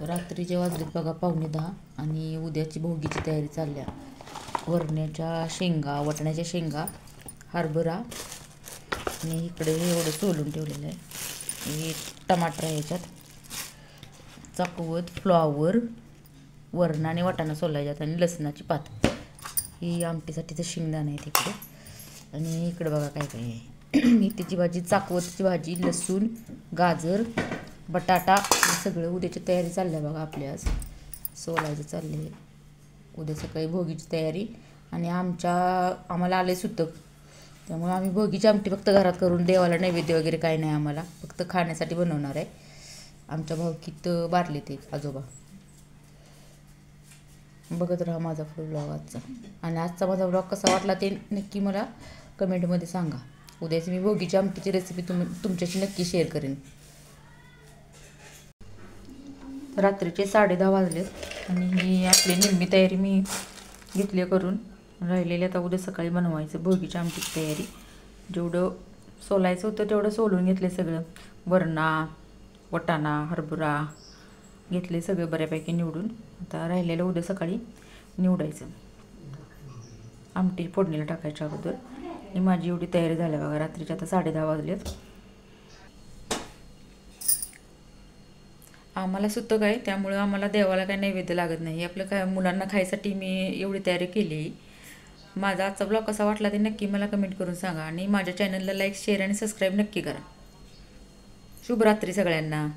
रात्रीचे वाजलेत बघा 9:45 आणि उद्याची भोगीची तयारी चालल्या. वरण्याच्या शेंगा, वाटण्याच्या शेंगा, हरभरा आणि इकडे एवढं सोलून ठेवलेलं आहे. हे टमाटर आहे, ह्याच्यात चाकवत, फ्लॉवर, वरण आणि वाटाणा सोलायच्यात आणि लसणाची पात. ही आमटीसाठीचं शेंगदाणं आहे तिकडे. आणि इकडे बघा काय काय आहे. मेथीची भाजी, चाकवतची भाजी, लसूण, गाजर, बटाटा हे सगळं उद्याची तयारी चालली आहे बघा. आपली आज सोलायचं चाललं आहे. उद्या सकाळी भोगीची तयारी. आणि आम्हाला आलं आहे सुतक, त्यामुळे आम्ही भोगीची आमटी फक्त घरात करून देवाला नैवेद्य वगैरे काही नाही, आम्हाला फक्त खाण्यासाठी बनवणार आहे. आमच्या भावकीत बारले ते आजोबा. बघत राहा माझा फुल ब्लॉग आजचा. आणि आजचा माझा ब्लॉग कसा वाटला ते नक्की मला कमेंटमध्ये सांगा. उद्याची मी भोगीची आमटीची रेसिपी तुमच्याशी नक्की शेअर करेन. रात्रीचे 10:30 वाजलेत आणि ही आपली निम्मी तयारी मी घेतली करून. राहिलेली आता उद्या सकाळी बनवायचं भोगीच्या आमटीची तयारी. जेवढं सोलायचं होतं तेवढं सोलून घेतले सगळं. वरणा, वाटाणा, हरभरा घेतले सगळे बऱ्यापैकी निवडून. आता राहिलेलं उद्या सकाळी निवडायचं. आमटी फोडणीला टाकायच्या अगोदर. आणि माझी एवढी तयारी झाली बघा. रात्रीच्या आता 10:30 वाजलेत. आम्हाला सुतक आहे, त्यामुळं आम्हाला देवाला काही नैवेद्य लागत नाही. आपलं काय मुलांना खायसाठी मी एवढी तयारी केली. माझा आजचा ब्लॉग कसा वाटला ते नक्की मला कमेंट करून सांगा. आणि माझ्या चॅनलला लाईक, शेअर आणि सबस्क्राईब नक्की करा. शुभरात्री सगळ्यांना.